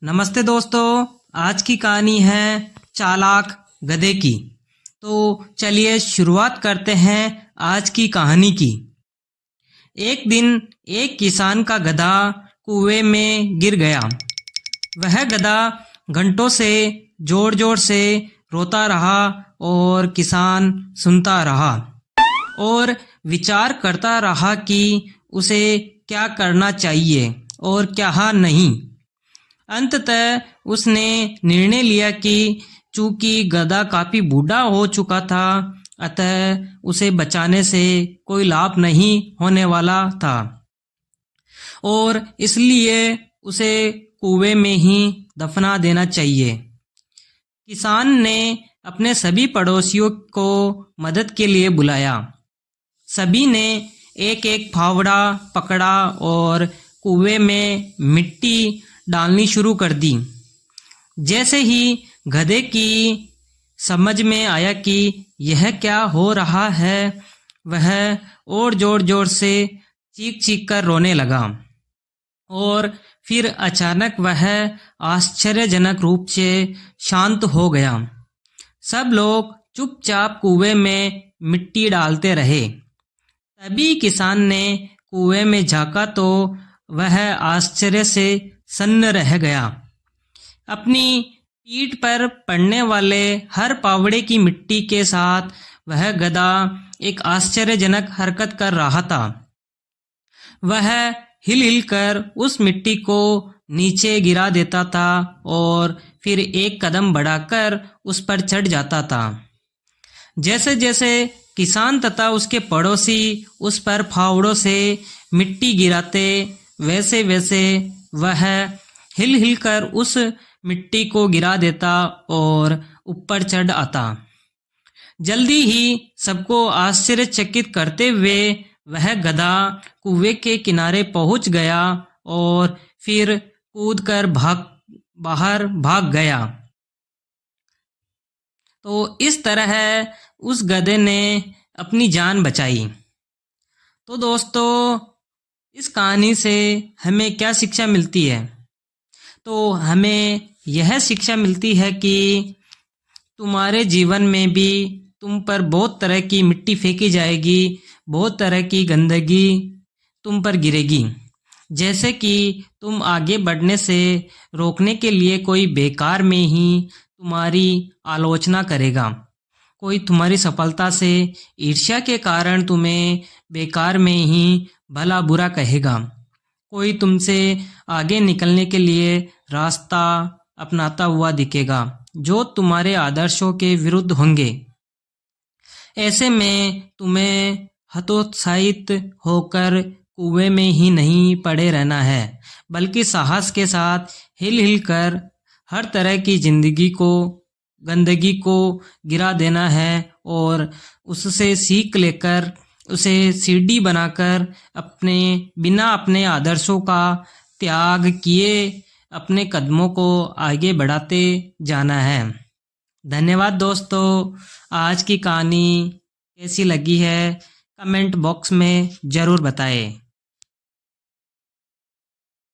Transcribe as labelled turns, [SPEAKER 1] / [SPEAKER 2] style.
[SPEAKER 1] नमस्ते दोस्तों, आज की कहानी है चालाक गधे की। तो चलिए शुरुआत करते हैं आज की कहानी की। एक दिन एक किसान का गधा कुएं में गिर गया। वह गधा घंटों से जोर जोर से रोता रहा और किसान सुनता रहा और विचार करता रहा कि उसे क्या करना चाहिए और क्या नहीं। अंततः उसने निर्णय लिया कि चूंकि गधा काफी बूढ़ा हो चुका था, अतः उसे बचाने से कोई लाभ नहीं होने वाला था और इसलिए उसे कुएं में ही दफना देना चाहिए। किसान ने अपने सभी पड़ोसियों को मदद के लिए बुलाया। सभी ने एक एक फावड़ा पकड़ा और कुएं में मिट्टी डालनी शुरू कर दी। जैसे ही गधे की समझ में आया कि यह क्या हो रहा है, वह और जोर जोर से चीख चीख कर रोने लगा और फिर अचानक वह आश्चर्यजनक रूप से शांत हो गया। सब लोग चुपचाप कुएं में मिट्टी डालते रहे। तभी किसान ने कुएं में झांका तो वह आश्चर्य से सन्न रह गया। अपनी पीठ पर पड़ने वाले हर पावड़े की मिट्टी के साथ वह गधा एक आश्चर्यजनक हरकत कर रहा था। वह हिल हिल कर उस मिट्टी को नीचे गिरा देता था और फिर एक कदम बढ़ाकर उस पर चढ़ जाता था। जैसे जैसे किसान तथा उसके पड़ोसी उस पर फावड़ों से मिट्टी गिराते, वैसे वैसे वह हिल हिल कर उस मिट्टी को गिरा देता और ऊपर चढ़ आता। जल्दी ही सबको आश्चर्यचकित करते हुए वह गधा कुएं के किनारे पहुंच गया और फिर कूदकर बाहर भाग गया। तो इस तरह उस गधे ने अपनी जान बचाई। तो दोस्तों, इस कहानी से हमें क्या शिक्षा मिलती है? तो हमें यह शिक्षा मिलती है कि तुम्हारे जीवन में भी तुम पर बहुत तरह की मिट्टी फेंकी जाएगी, बहुत तरह की गंदगी तुम पर गिरेगी। जैसे कि तुम आगे बढ़ने से रोकने के लिए कोई बेकार में ही तुम्हारी आलोचना करेगा। कोई तुम्हारी सफलता से ईर्ष्या के कारण तुम्हें बेकार में ही भला बुरा कहेगा। कोई तुमसे आगे निकलने के लिए रास्ता अपनाता हुआ दिखेगा जो तुम्हारे आदर्शों के विरुद्ध होंगे। ऐसे में तुम्हें हतोत्साहित होकर कुएं में ही नहीं पड़े रहना है, बल्कि साहस के साथ हिल हिल कर हर तरह की गंदगी को गिरा देना है और उससे सीख लेकर उसे सीढ़ी बनाकर अपने आदर्शों का त्याग किए अपने कदमों को आगे बढ़ाते जाना है। धन्यवाद दोस्तों। आज की कहानी कैसी लगी है कमेंट बॉक्स में ज़रूर बताएं।